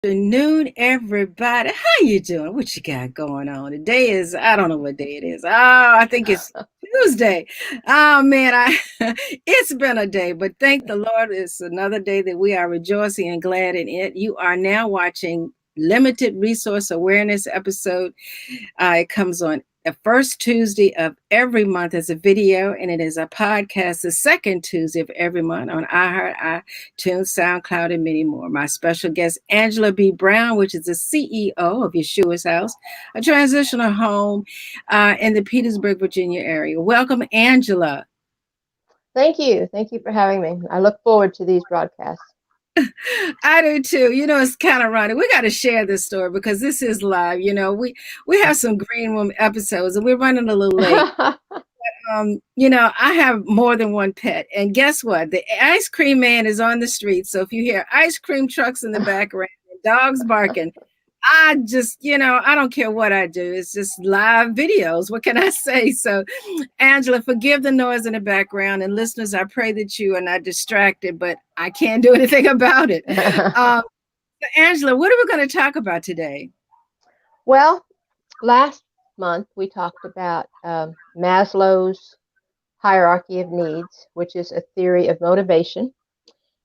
Afternoon, everybody. How you doing? What you got going on? Today is, I don't know what day it is. Oh, I think it's Tuesday. Oh man, it's been a day, but thank the Lord, it's another day that we are rejoicing and glad in it. You are now watching Limited Resource Awareness episode. It comes on the first Tuesday of every month as a video, and it is a podcast the second Tuesday of every month on iHeart, iTunes, SoundCloud, and many more. My special guest, Angela B. Brown, which is the CEO of Yeshua's House, a transitional home in the Petersburg, Virginia area. Welcome, Angela. Thank you. Thank you for having me. I look forward to these broadcasts. I do too. You know, it's kind of running. We got to share this story because this is live. We have some green room episodes and we're running a little late. I have more than one pet. And guess what? The ice cream man is on the street. So if you hear ice cream trucks in the background and dogs barking, I don't care what I do. It's just live videos. What can I say? So, Angela, forgive the noise in the background. And listeners, I pray that you are not distracted, but I can't do anything about it. Um, Angela, what are we going to talk about today? Well, last month we talked about Maslow's hierarchy of needs, which is a theory of motivation.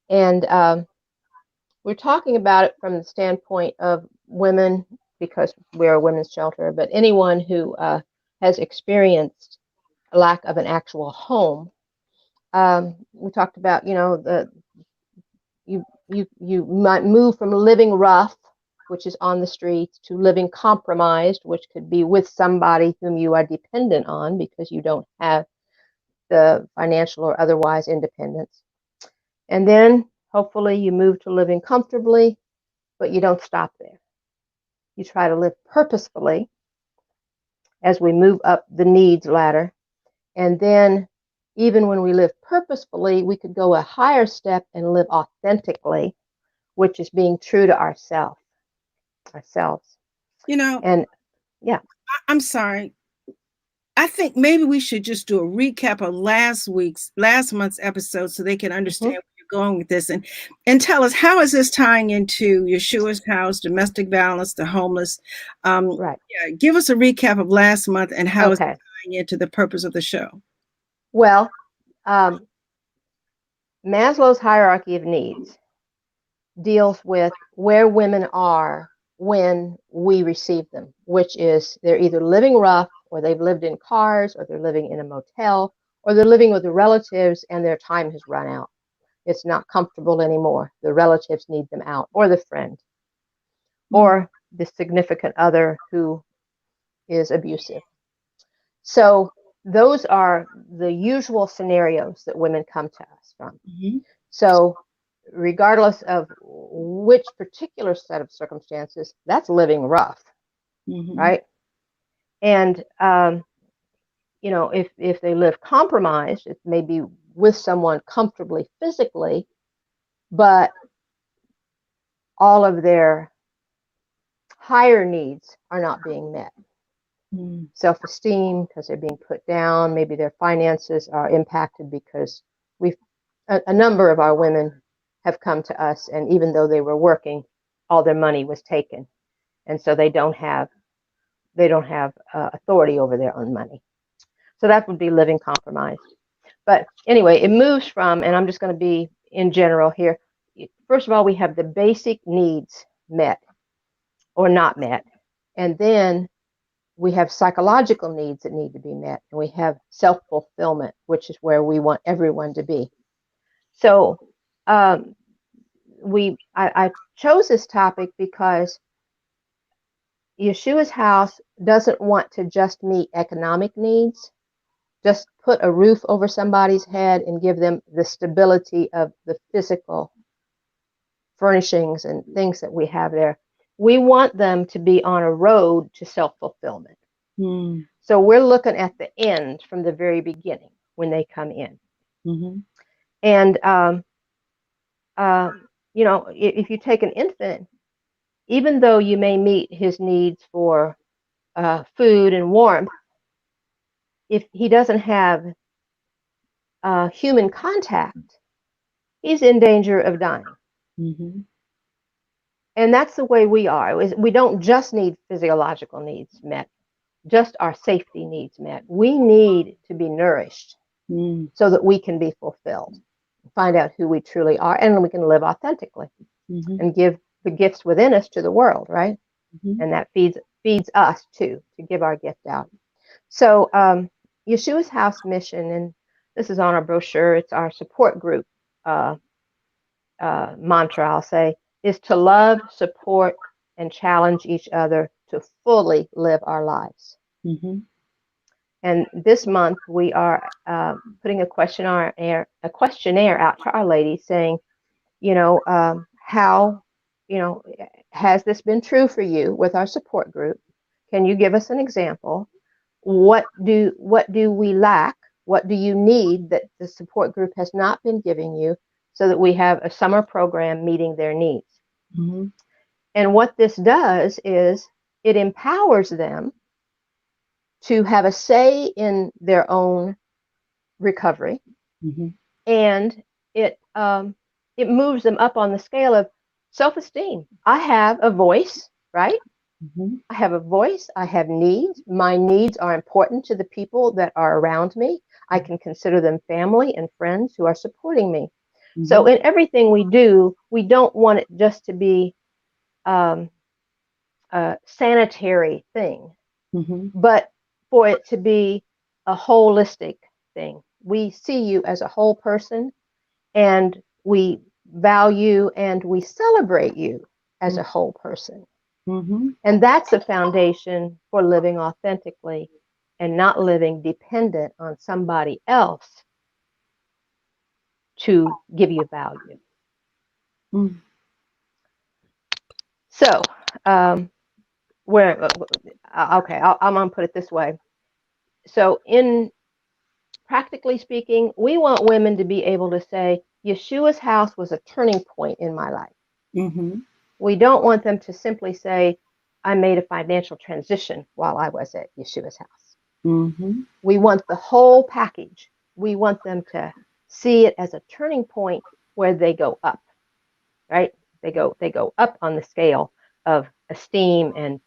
And we're talking about it from the standpoint of women, because we're a women's shelter, but anyone who has experienced a lack of an actual home. We talked about, you might move from living rough, which is on the streets, to living compromised, which could be with somebody whom you are dependent on because you don't have the financial or otherwise independence. And then hopefully you move to living comfortably, but you don't stop there. You try to live purposefully as we move up the needs ladder. And then even when we live purposefully, we could go a higher step and live authentically, which is being true to ourselves. You know, And yeah. I'm sorry. I think maybe we should just do a recap of last month's episode so they can understand Mm-hmm. where you're going with this and tell us how is this tying into Yeshua's House, domestic violence, the homeless. Right. Yeah, give us a recap of last month and how it's Okay. tying into the purpose of the show. Well, um, Maslow's hierarchy of needs deals with where women are when we receive them, which is they're either living rough or they've lived in cars or they're living in a motel or they're living with the relatives and their time has run out. It's not comfortable anymore. The relatives need them out, or the friend, or the significant other who is abusive. So those are the usual scenarios that women come to us from. Mm-hmm. So regardless of which particular set of circumstances, that's living rough, Mm-hmm. right? And if they live compromised, it may be with someone comfortably physically, but all of their higher needs are not being met. Mm-hmm. Self-esteem because they're being put down. Maybe their finances are impacted because a number of our women have come to us, and even though they were working, all their money was taken, and so they don't have authority over their own money. So that would be living compromised. But anyway, it moves from, and I'm just going to be in general here. First of all, we have the basic needs met or not met, and then we have psychological needs that need to be met, and we have self-fulfillment, which is where we want everyone to be. So um, I chose this topic because Yeshua's House doesn't want to just meet economic needs, just put a roof over somebody's head and give them the stability of the physical furnishings and things that we have there. We want them to be on a road to self-fulfillment. Mm-hmm. So we're looking at the end from the very beginning when they come in. Mm-hmm. And, if you take an infant, even though you may meet his needs for food and warmth, if he doesn't have human contact, he's in danger of dying. Mm-hmm. And that's the way we are. We don't just need physiological needs met, just our safety needs met. We need to be nourished Mm. so that we can be fulfilled, find out who we truly are, and we can live authentically Mhm. and give the gifts within us to the world, right? Mhm. And that feeds us too to give our gift out. So Yeshua's House mission, and this is on our brochure. It's our support group uh, mantra. I'll say is to love, support, and challenge each other to fully live our lives. Mhm. And this month we are putting a questionnaire out to our ladies, saying, how, has this been true for you with our support group? Can you give us an example? What do we lack? What do you need that the support group has not been giving you, so that we have a summer program meeting their needs? Mhm. And what this does is it empowers them to have a say in their own recovery, Mhm. and it moves them up on the scale of self-esteem. I have a voice, right? Mhm. I have a voice. I have needs. My needs are important to the people that are around me. I can consider them family and friends who are supporting me. So Mhm. in everything we do, we don't want it just to be um, a sanitary thing, Mhm. but for it to be a holistic thing. We see you as a whole person, and we value and we celebrate you as a whole person. Mhm. And that's a foundation for living authentically and not living dependent on somebody else to give you value. Mhm. So, where, okay, I'm going to put it this way. So, in practically speaking, we want women to be able to say, Yeshua's house was a turning point in my life. Mhm. We don't want them to simply say, I made a financial transition while I was at Yeshua's house. Mhm. We want the whole package. We want them to see it as a turning point where they go up, right? They go up on the scale of esteem and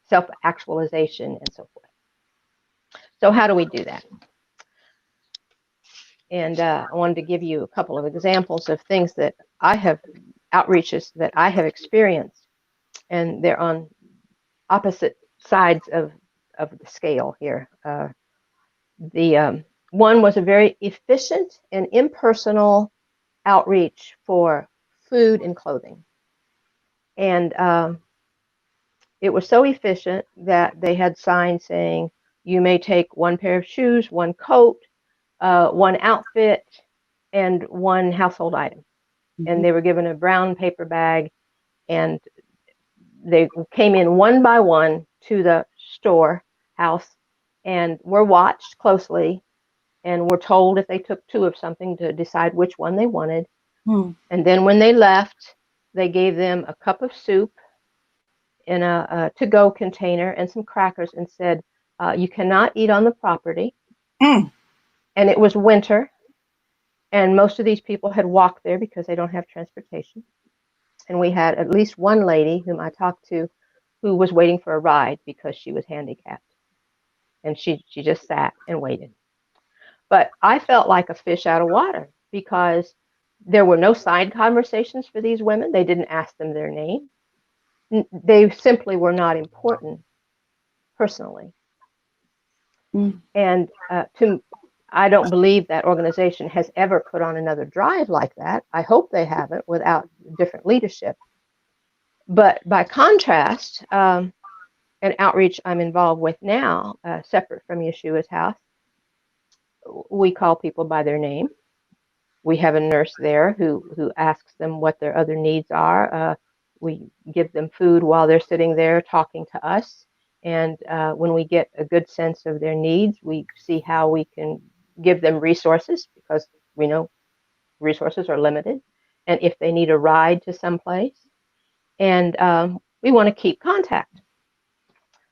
self-actualization and so forth. So how do we do that? And I wanted to give you a couple of examples of things that I have outreaches that I have experienced, and they're on opposite sides of the scale here. The one was a very efficient and impersonal outreach for food and clothing, and it was so efficient that they had signs saying, "You may take one pair of shoes, one coat, one outfit, and one household item." And Mhm. they were given a brown paper bag, and they came in one by one to the store house and were watched closely, and were told if they took two of something to decide which one they wanted. Mhm. And then when they left, they gave them a cup of soup in a to-go container and some crackers, and said, "You cannot eat on the property." Mm. And it was winter, and most of these people had walked there because they don't have transportation. And we had at least one lady whom I talked to who was waiting for a ride because she was handicapped, and she just sat and waited. But I felt like a fish out of water because there were no side conversations for these women. They didn't ask them their name. They simply were not important personally. Mm. And I don't believe that organization has ever put on another drive like that. I hope they haven't without different leadership. But by contrast, an outreach I'm involved with now, separate from Yeshua's house, we call people by their name. We have a nurse there who asks them what their other needs are. We give them food while they're sitting there talking to us. And when we get a good sense of their needs, we see how we can give them resources, because we know resources are limited. And if they need a ride to someplace, and we want to keep contact.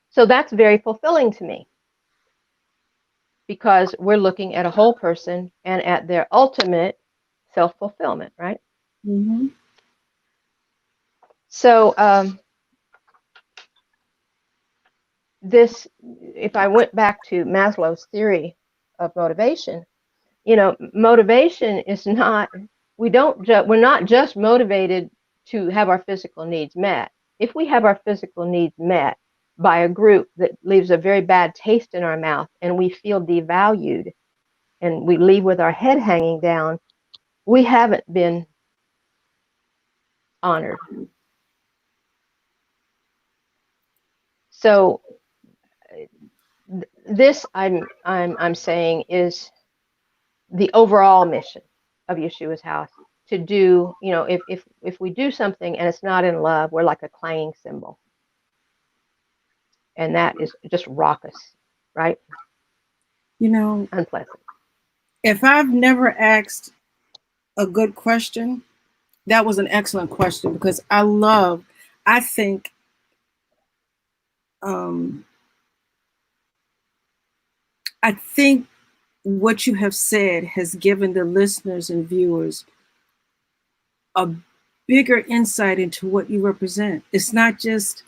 So that's very fulfilling to me, because we're looking at a whole person and at their ultimate self fulfillment, right? Mhm. So this, if I went back to Maslow's theory of motivation, motivation is not, we're not just motivated to have our physical needs met. If we have our physical needs met by a group that leaves a very bad taste in our mouth and we feel devalued and we leave with our head hanging down, we haven't been honored. So this, I'm saying, is the overall mission of Yeshua's house, to do, if we do something and it's not in love, we're like a clanging cymbal, and that is just raucous, right? You know, Unpleasant. if I've never asked a good question, that was an excellent question because I think, um, I think what you have said has given the listeners and viewers a bigger insight into what you represent. It's not just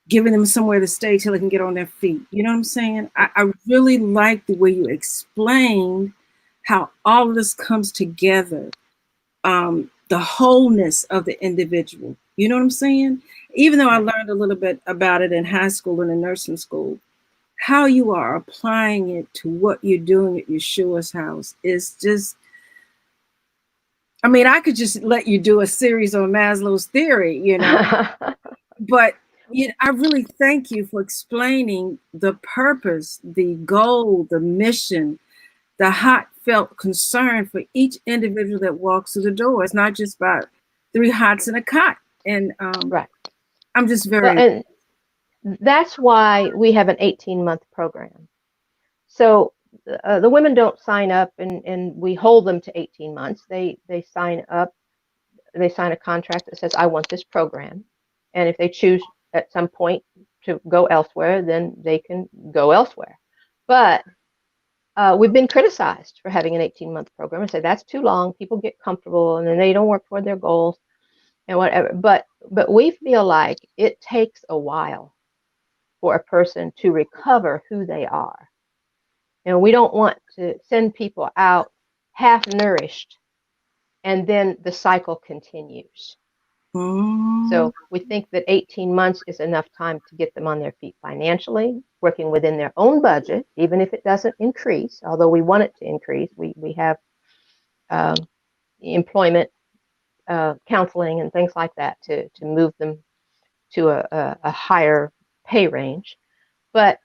giving them somewhere to stay till they can get on their feet. You know what I'm saying? I really like the way you explained how all of this comes together, the wholeness of the individual. You know what I'm saying? Even though I Right. learned a little bit about it in high school and in nursing school, how you are applying it to what you're doing at Yeshua's house is just, I mean, I could just let you do a series on Maslow's theory, but I really thank you for explaining the purpose, the goal, the mission, the heartfelt concern for each individual that walks through the door. It's not just about three hots and a cot. And Right. I'm just Well, very, and that's why we have an 18-month program. So the women don't sign up and we hold them to 18 months. They sign up, they sign a contract that says, I want this program. And if they choose at some point to go elsewhere, then they can go elsewhere. But we've been criticized for having an 18-month program and say that's too long. People get comfortable and then they don't work toward their goals and whatever. But we feel like it takes a while for a person to recover who they are. And we don't want to send people out half nourished and then the cycle continues. mm, So we think that 18 months is enough time to get them on their feet financially, working within their own budget, even if it doesn't increase, although we want it to increase. We have um, employment counseling and things like that to move them to a higher pay range. But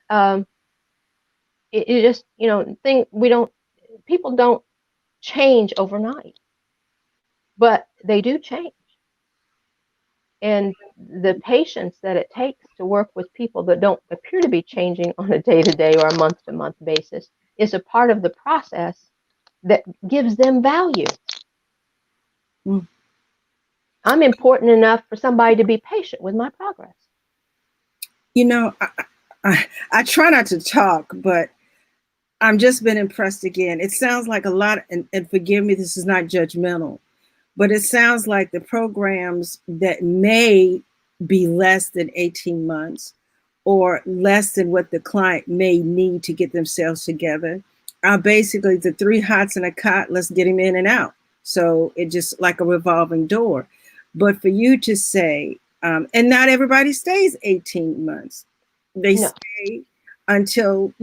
it just, we don't, people don't change overnight, but they do change. And the patience that it takes to work with people that don't appear to be changing on a day to day or a month to month basis is a part of the process that gives them value. mm. I'm important enough for somebody to be patient with my progress. you know, I try not to talk, but I'm just been impressed again. It sounds like a lot, and forgive me, this is not judgmental, but it sounds like the programs that may be less than 18 months or less than what the client may need to get themselves together are basically the three hots and a cot, let's get him in and out. So it just like a revolving door. But for you to say, and not everybody stays 18 months, they No, stay until,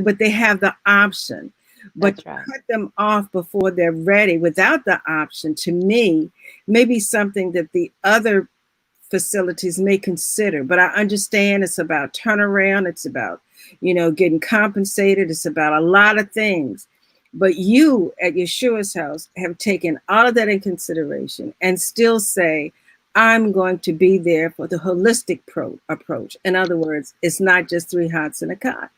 but they have the option. But to that's right. cut them off before they're ready without the option, to me, may be something that the other facilities may consider. But I understand it's about turnaround, it's about, getting compensated, it's about a lot of things. But you at Yeshua's house have taken all of that in consideration and still say, I'm going to be there for the holistic approach. In other words, it's not just three hots and a cot.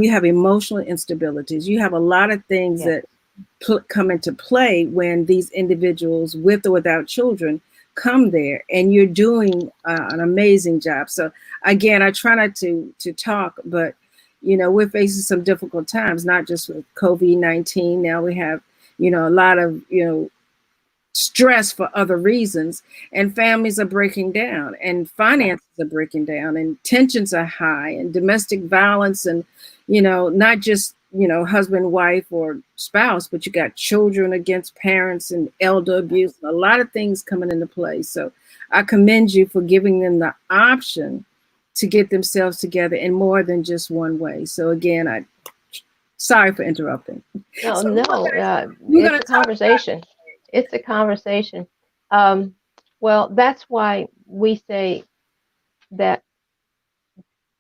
You have emotional instabilities. You have a lot of things Yes. that come into play when these individuals, with or without children, come there, and you're doing an amazing job. So again, I try not to talk, but we're facing some difficult times, not just with COVID-19. Now we have a lot of stress for other reasons, and families are breaking down, and Right. finances are breaking down, and tensions are high, and domestic violence, and not just husband, wife, or spouse, but you got children against parents and elder Right. abuse, and a lot of things coming into play. So I commend you for giving them the option to get themselves together in more than just one way. So again, I sorry for interrupting. No, So no, we're it's gonna a talk about. conversation. It's a conversation. Um, well, that's why we say that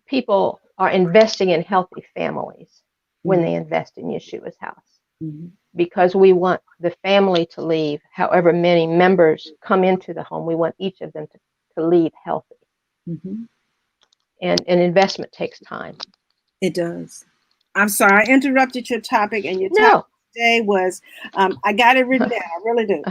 people are investing in healthy families when Mhm, they invest in Yeshua's house, mhm, because we want the family to leave, however many members come into the home, we want each of them to leave healthy. mhm. And an investment takes time. It does. I'm sorry, I interrupted your topic, and your topic No. today was I got it written down. I really do.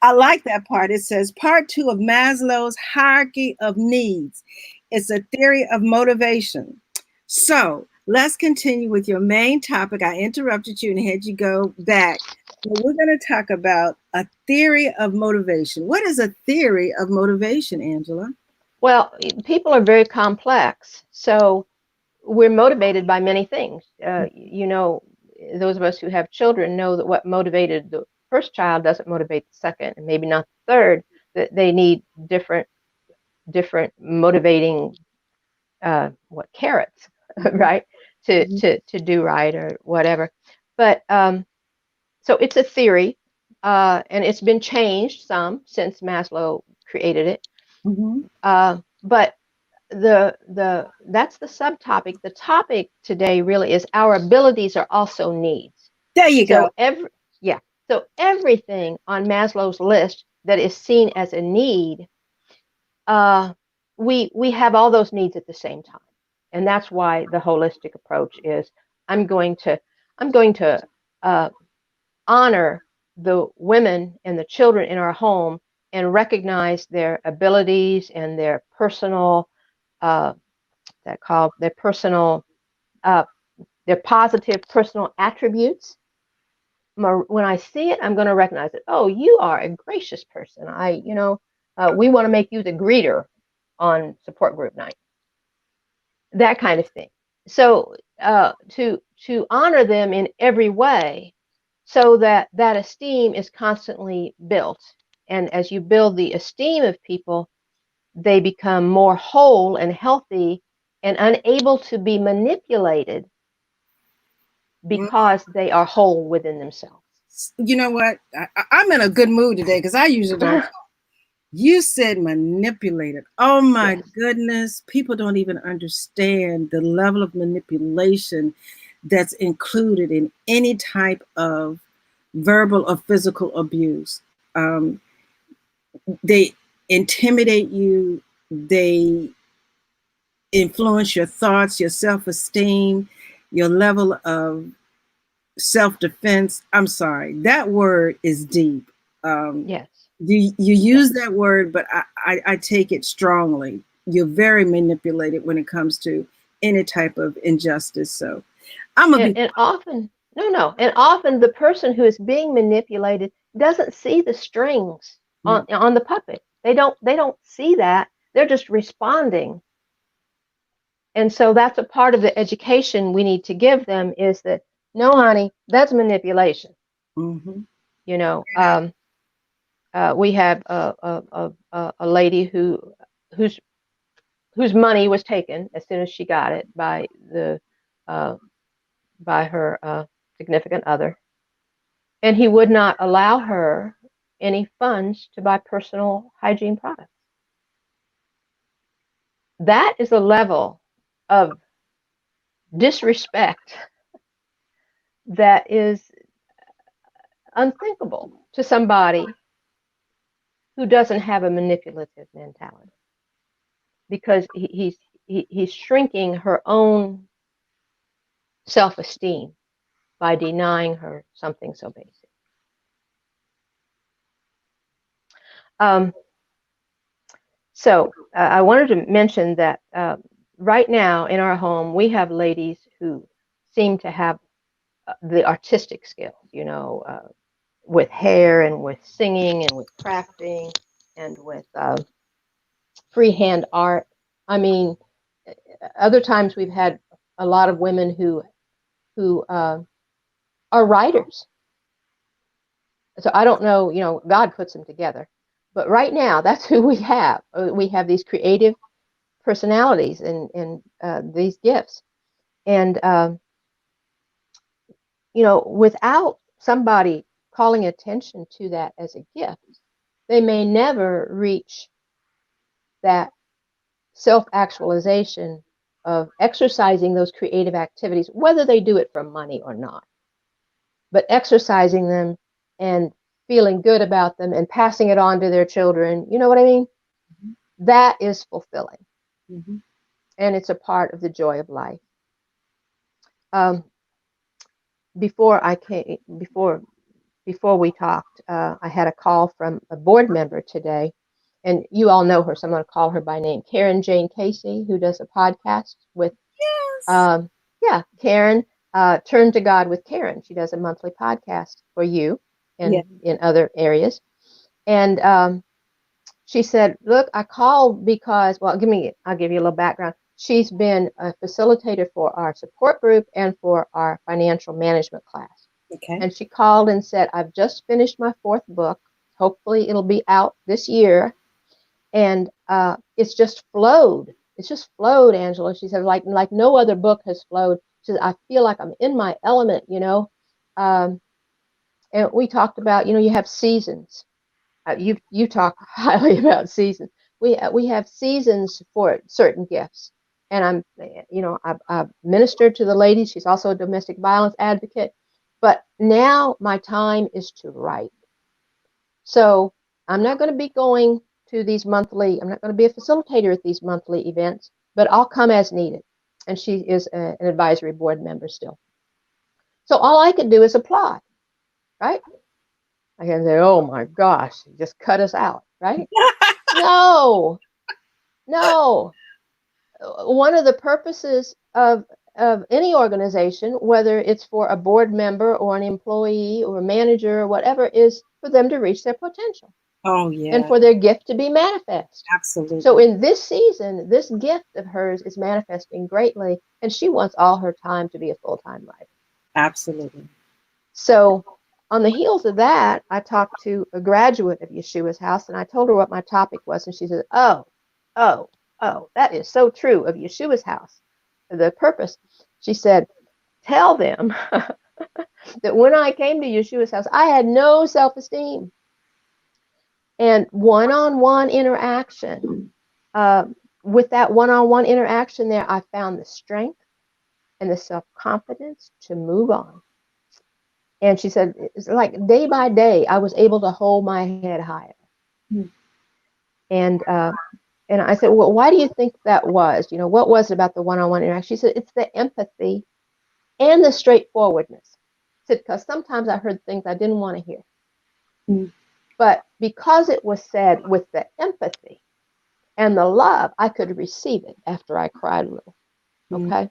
I like that part. It says part two of Maslow's hierarchy of needs. It's a theory of motivation. So let's continue with your main topic. I interrupted you and had you go back. Well, we're going to talk about a theory of motivation. What is a theory of motivation, Angela? Well, people are very complex. So we're motivated by many things. Those of us who have children know that what motivated the first child doesn't motivate the second, and maybe not the third. That they need different motivating what carrots, Mhm, right? To do right or whatever. But so it's a theory, and it's been changed some since Maslow created it. mhm. But the that's the subtopic. The topic today really is our abilities are also needs. There you go. So yeah, so everything on Maslow's list that is seen as a need, uh, we have all those needs at the same time, and that's why the holistic approach is I'm going to I'm going to uh, honor the women and the children in our home and recognize their abilities and their personal uh, that called their personal uh, their positive personal attributes. When I see it, I'm going to recognize it. Oh, you are a gracious person. We want to make you the greeter on support group night. That kind of thing. So to honor them in every way, so that that esteem is constantly built. And as you build the esteem of people, they become more whole and healthy and unable to be manipulated Mm. because they are whole within themselves. You know what? I'm in a good mood today because I usually don't. You said manipulated. Oh my Yes. goodness. People don't even understand the level of manipulation that's included in any type of verbal or physical abuse. They intimidate you, they influence your thoughts, your self esteem, your level of self defense. I'm sorry, that word is deep. Um, Yes. you Yes. use that word, but I take it strongly. You're very manipulated when it comes to any type of injustice. So I'm gonna be. And often, no, no, and often the person who is being manipulated doesn't see the strings on the puppet. They don't see that. They're just responding. And so that's a part of the education we need to give them is that no, honey, that's manipulation. Mm-hmm. You know, we have a lady whose whose money was taken as soon as she got it uh, by her significant other, and he would not allow her any funds to buy personal hygiene products. That is a level of disrespect that is unthinkable to somebody who doesn't have a manipulative mentality, because he's shrinking her own self-esteem by denying her something so basic. Um, so I wanted to mention that right now in our home we have ladies who seem to have the artistic skills. with hair and with singing and with crafting and with freehand art. I mean, other times we've had a lot of women who are writers. So I don't know, God puts them together. But right now, that's who we have. We have these creative personalities and these gifts. And, without somebody calling attention to that as a gift, they may never reach that self actualization of exercising those creative activities, whether they do it for money or not, but exercising them and feeling good about them and passing it on to their children. You know what I mean? That is fulfilling, Mm-hmm. and it's a part of the joy of life. Um, before I came, before we talked, I had a call from a board member today, and you all know her, so I'm going to call her by name, Karen Jane Casey, who does a podcast with, Yes. um, yeah, Karen, Turn to God with Karen. She does a monthly podcast for you Yeah. and in other areas. And she said, "Look, I called because, well, I'll give you a little background. She's been a facilitator for our support group and for our financial management class. Okay. And she called and said, I've just finished my fourth book. Hopefully, it'll be out this year. And it's just flowed. It's just flowed, Angela." She said, like no other book has flowed. She said, "I feel like I'm in my element. Um, and we talked about, you have seasons. You talk highly about seasons. We have seasons for certain gifts, and I've ministered to the ladies. She's also a domestic violence advocate, but now my time is to write. So I'm not going to be going to these monthly. I'm not going to be a facilitator at these monthly events, but I'll come as needed." And she is an advisory board member still. So all I can do is apply, right? I can say, "Oh my gosh, just cut us out," right? No, no. One of the purposes of any organization, whether it's for a board member or an employee or a manager or whatever, is for them to reach their potential Oh and yeah. for their gift to be manifest. So Absolutely. in this season, this gift of hers is manifesting greatly, and she wants all her time to be a full-time writer. Absolutely. So on the heels of that, I talked to a graduate of Yeshua's house, and I told her what my topic was, and she said, "Oh, oh, oh, that is so true of Yeshua's house. The purpose." She said, "Tell them that when I came to Yeshua's house, I had no self-esteem, and one-on-one interaction. Uh, with that one-on-one interaction there, I found the strength and the self-confidence to move on." And she said, "It's like day by day, I was able to hold my head higher." Hmm. And and I said, "Well, why do you think that was? What was it about the one-on-one interaction?" She said, "It's the empathy and the straightforwardness." I said, "Because sometimes I heard things I didn't want to hear. Hmm. But because it was said with the empathy and the love, I could receive it after I cried a little." Hmm. Okay?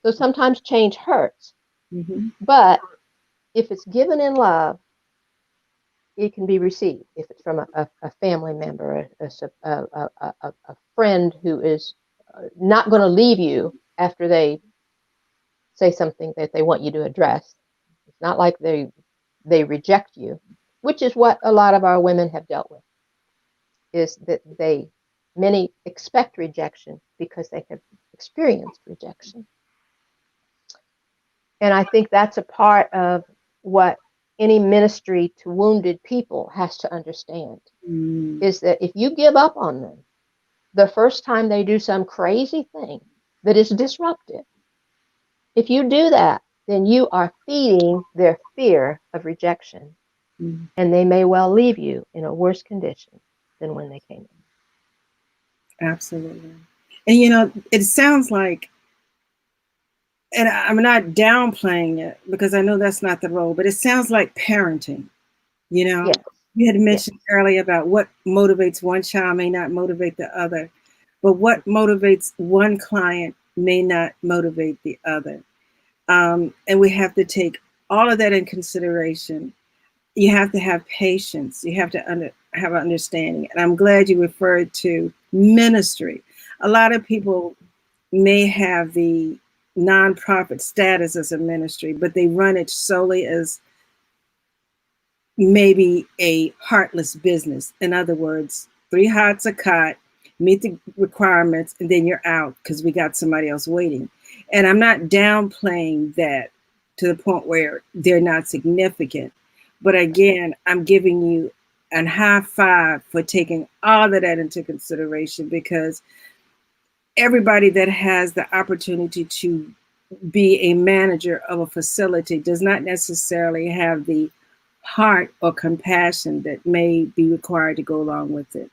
So sometimes change hurts. Hmm. But if it's given in love, it can be received. If it's from a family member, a friend who is not going to leave you after they say something that they want you to address. It's not like they reject you, which is what a lot of our women have dealt with, is that many expect rejection because they have experienced rejection. And I think that's a part of what any ministry to wounded people has to understand, Hmm. is that if you give up on them the first time they do some crazy thing that is disruptive, if you do that, then you are feeding their fear of rejection, Hmm. and they may well leave you in a worse condition than when they came in. Absolutely. And it sounds like, and I'm not downplaying it because I know that's not the role, but it sounds like parenting. You know, Yes, you had yes. mentioned earlier about what motivates one child may not motivate the other, but what motivates one client may not motivate the other. And we have to take all of that in consideration. you have to have patience. You have to have an understanding. And I'm glad you referred to ministry. A lot of people may have the nonprofit status as a ministry, but they run it solely as maybe a heartless business. In other words, three hots a cot, meet the requirements, and then you're out because we got somebody else waiting. And I'm not downplaying that to the point where they're not significant. But again, I'm giving you a high five for taking all of that into consideration because everybody that has the opportunity to be a manager of a facility does not necessarily have the heart or compassion that may be required to go along with it.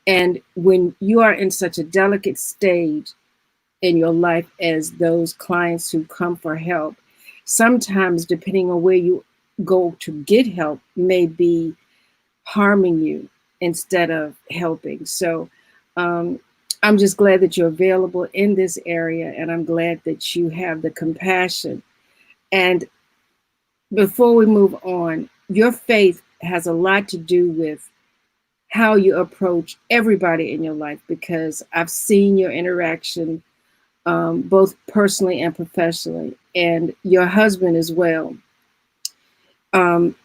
And when you are in such a delicate stage in your life as those clients who come for help, sometimes depending on where you go to get help may be harming you instead of helping. So um, I'm just glad that you're available in this area, and I'm glad that you have the compassion. And before we move on, your faith has a lot to do with how you approach everybody in your life because I've seen your interaction both personally and professionally, and your husband as well.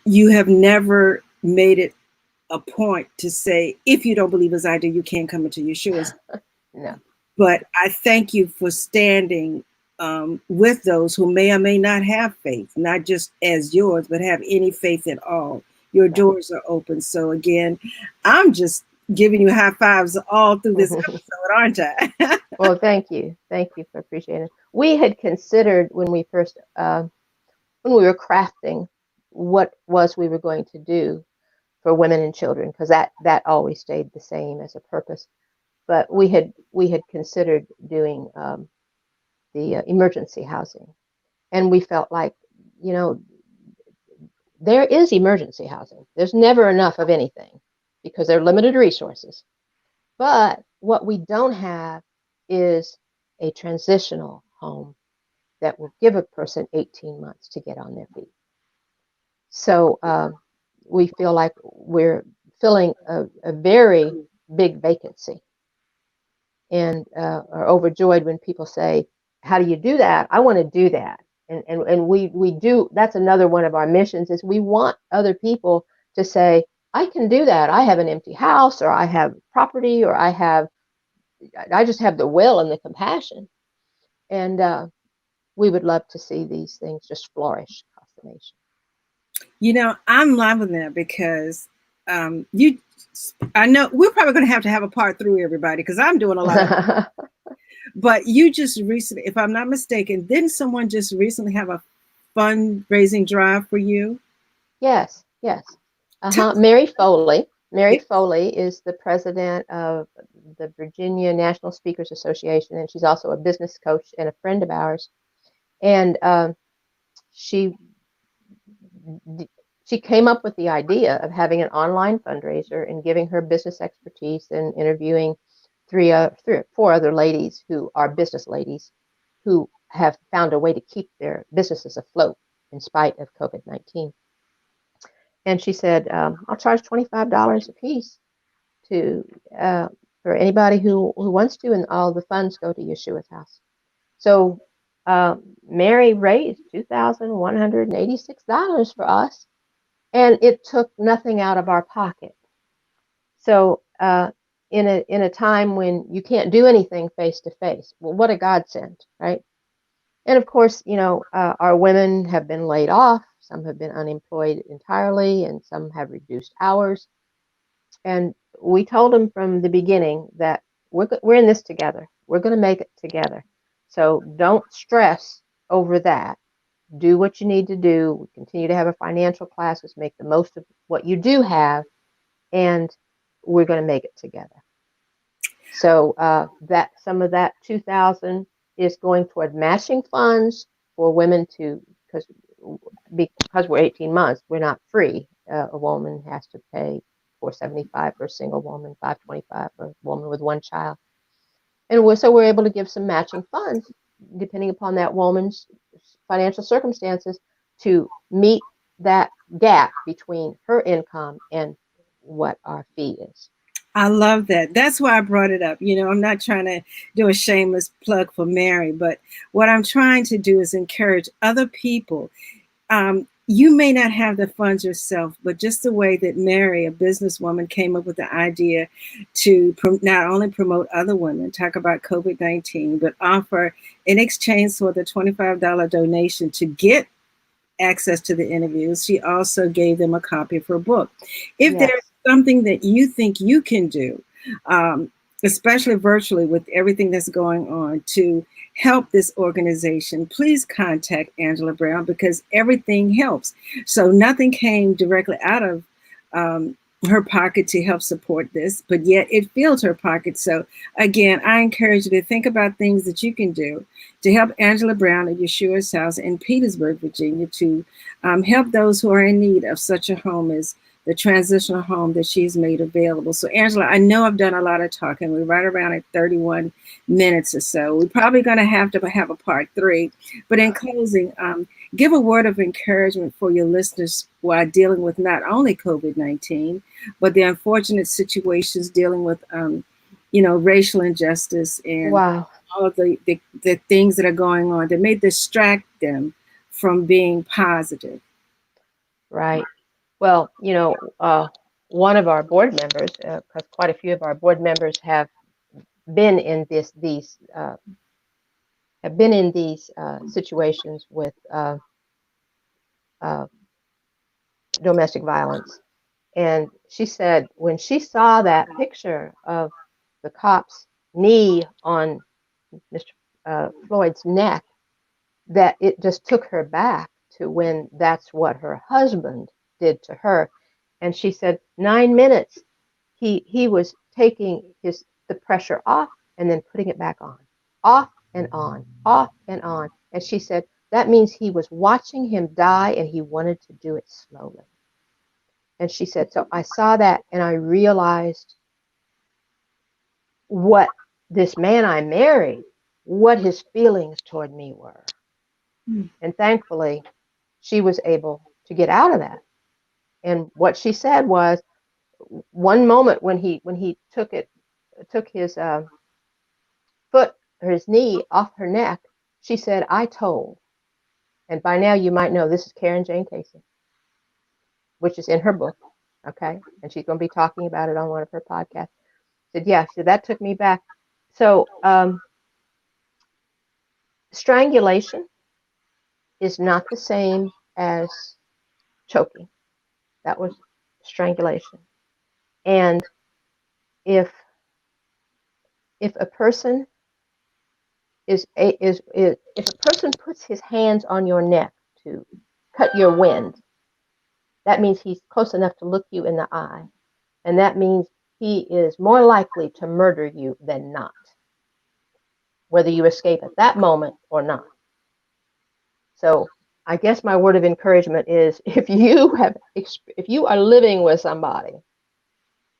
You have never made it a point to say, if you don't believe as I do, you can't come into Yeshua's. No. But I thank you for standing with those who may or may not have faith, not just as yours, but have any faith at all. Your Right. doors are open. So again, I'm just giving you high fives all through this episode, aren't I? Well, thank you. Thank you for appreciating it. We had considered when we first, when we were crafting what was we were going to do for women and children, because that always stayed the same as a purpose. But we had considered doing the emergency housing, and we felt like, you know, there is emergency housing. There's never enough of anything because they're limited resources. But what we don't have is a transitional home that will give a person 18 months to get on their feet. So we feel like we're filling a very big vacancy and are overjoyed when people say, "How do you do that? I want to do that." And we do. That's another one of our missions is we want other people to say, "I can do that. I have an empty house, or I have property, or I just have the will and the compassion." And we would love to see these things just flourish across the nation. You know, I'm loving that because you, I know we're probably going to have a part three, everybody, because I'm doing a lot of, but you just recently, if I'm not mistaken, didn't someone just recently have a fundraising drive for you? Yes, yes. Tell Uh-huh. us. Mary Foley. Mary Yeah. Foley is the president of the Virginia National Speakers Association, and she's also a business coach and a friend of ours. And she she came up with the idea of having an online fundraiser and giving her business expertise and interviewing three or four other ladies who are business ladies who have found a way to keep their businesses afloat in spite of COVID-19. And she said, I'll charge $25 a piece to for anybody who wants to, and all the funds go to Yeshua's house. So Mary raised $2,186 for us, and it took nothing out of our pocket. So in a time when you can't do anything face to face, well, what a godsend, right? And of course, our women have been laid off. Some have been unemployed entirely, and some have reduced hours. And we told them from the beginning that we're in this together. We're going to make it together. So don't stress over that. Do what you need to do. We continue to have a financial classes. Make the most of what you do have, and we're going to make it together. So that some of that 2,000 is going toward matching funds for women to because we're 18 months, we're not free. A woman has to pay 475 for a single woman, 525 for a woman with one child, and we're able to give some matching funds depending upon that woman's financial circumstances to meet that gap between her income and what our fee is. I love that. That's why I brought it up. I'm not trying to do a shameless plug for Mary, but what I'm trying to do is encourage other people. You may not have the funds yourself, but just the way that Mary, a businesswoman, came up with the idea to not only promote other women, talk about COVID-19, but offer in exchange for the $25 donation to get access to the interviews, she also gave them a copy of her book. If there's Yes. something that you think you can do, especially virtually with everything that's going on, to help this organization, please contact Angela Brown because everything helps. So nothing came directly out of um, her pocket to help support this, but yet it filled her pocket. So again, I encourage you to think about things that you can do to help Angela Brown at Yeshua's house in Petersburg, Virginia, to help those who are in need of such a home as the transitional home that she's made available. So, Angela, I know I've done a lot of talking. We're right around at 31 minutes or so. We're probably going to have a part three. But in closing, give a word of encouragement for your listeners while dealing with not only COVID-19, but the unfortunate situations dealing with, racial injustice and Wow. all of the things that are going on that may distract them from being positive. Right. Well, one of our board members, because quite a few of our board members been in this these have been in these situations with uh, domestic violence, and she said when she saw that picture of the cop's knee on Mr. Floyd's neck, that it just took her back to when that's what her husband did to her. And she said 9 minutes he was taking the pressure off and then putting it back off and on, off and on. And she said that means he was watching him die and he wanted to do it slowly. And she said, so I saw that and I realized what this man I married, what his feelings toward me were. Mm. And thankfully, she was able to get out of that. And what she said was, one moment when he took his foot or his knee off her neck, she said, "I told." And by now you might know this is Karen Jane Casey, which is in her book, okay? And she's going to be talking about it on one of her podcasts. She said, "Yeah." She said, "That took me back." So strangulation is not the same as choking. That was strangulation. And if if a person is if a person puts his hands on your neck to cut your wind, that means he's close enough to look you in the eye, and that means he is more likely to murder you than not, whether you escape at that moment or not. So I guess my word of encouragement is if you are living with somebody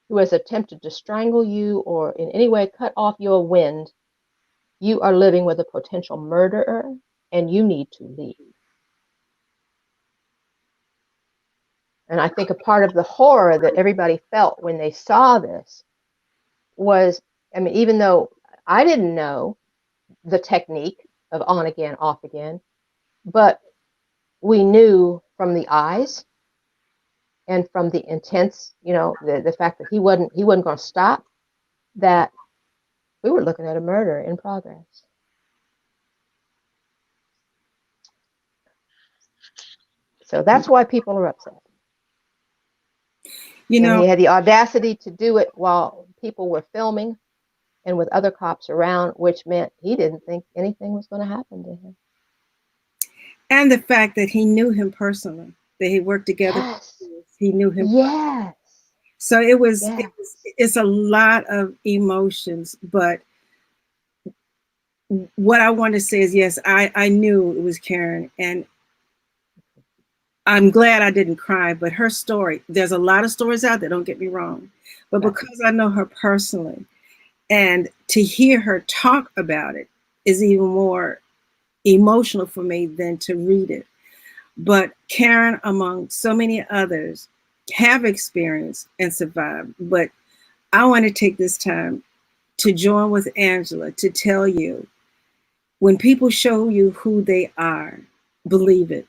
who has attempted to strangle you or in any way cut off your wind, you are living with a potential murderer and you need to leave. And I think a part of the horror that everybody felt when they saw this was, I mean, even though I didn't know the technique of on again, off again, but we knew from the eyes and from the intense, the fact that he wasn't going to stop, that we were looking at a murder in progress. So that's why people are upset. You And know, he had the audacity to do it while people were filming and with other cops around, which meant he didn't think anything was going to happen to him. and the fact that he knew him personally, that he worked together for Yes. years, he knew him. Yes. So Yes. it's a lot of emotions, but what I want to say is yes, I knew it was Karen, and I'm glad I didn't cry, but her story, there's a lot of stories out there, don't get me wrong. But Right. because I know her personally and to hear her talk about it is even more emotional for me than to read it. But Karen, among so many others, have experienced and survived. But I want to take this time to join with Angela to tell you, when people show you who they are, believe it.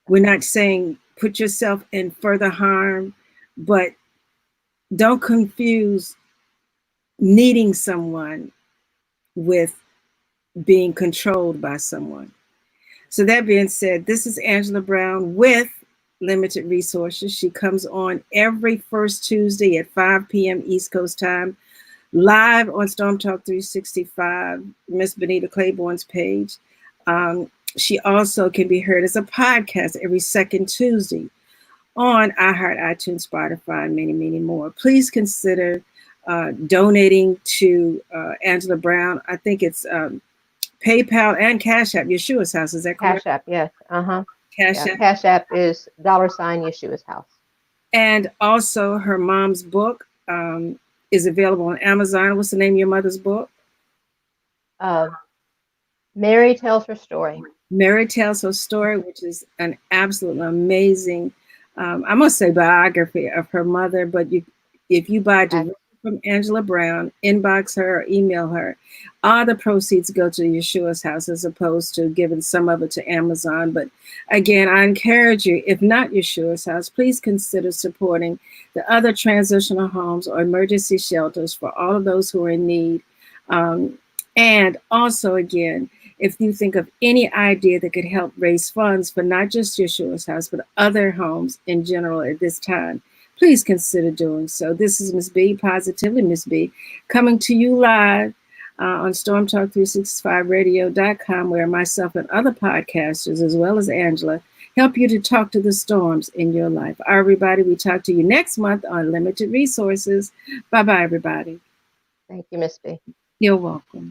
We're not saying put yourself in further harm, but don't confuse needing someone with being controlled by someone. So, that being said, this is Angela Brown with Limited Resources. She comes on every first Tuesday at 5 p.m. East Coast time, live on Storm Talk 365, Miss Benita Claiborne's page. She also can be heard as a podcast every second Tuesday on iHeart, iTunes, Spotify, and many, many more. Please consider donating to Angela Brown. I think it's PayPal and Cash App, Yeshua's House. Is that correct? Cash App, yes. Cash Yeah, App. Cash App is $ Yeshua's house. And also, her mom's book is available on Amazon. What's the name of your mother's book? Uh, Mary tells her story. Mary Tells Her Story, which is an absolutely amazing, I must say, biography of her mother. But if you buy directly from Angela Brown, inbox her or email her, all the proceeds go to Yeshua's House as opposed to giving some of it to Amazon. But again, I encourage you, if not Yeshua's House, please consider supporting the other transitional homes or emergency shelters for all of those who are in need. And also, again, if you think of any idea that could help raise funds for not just Yeshua's House, but other homes in general at this time, please consider doing so. This is Ms. B, Positively Ms. B, coming to you live on StormTalk365Radio.com, where myself and other podcasters, as well as Angela, help you to talk to the storms in your life. All right, everybody, we talk to you next month on Limited Resources. Bye-bye, everybody. Thank you, Ms.B. You're welcome.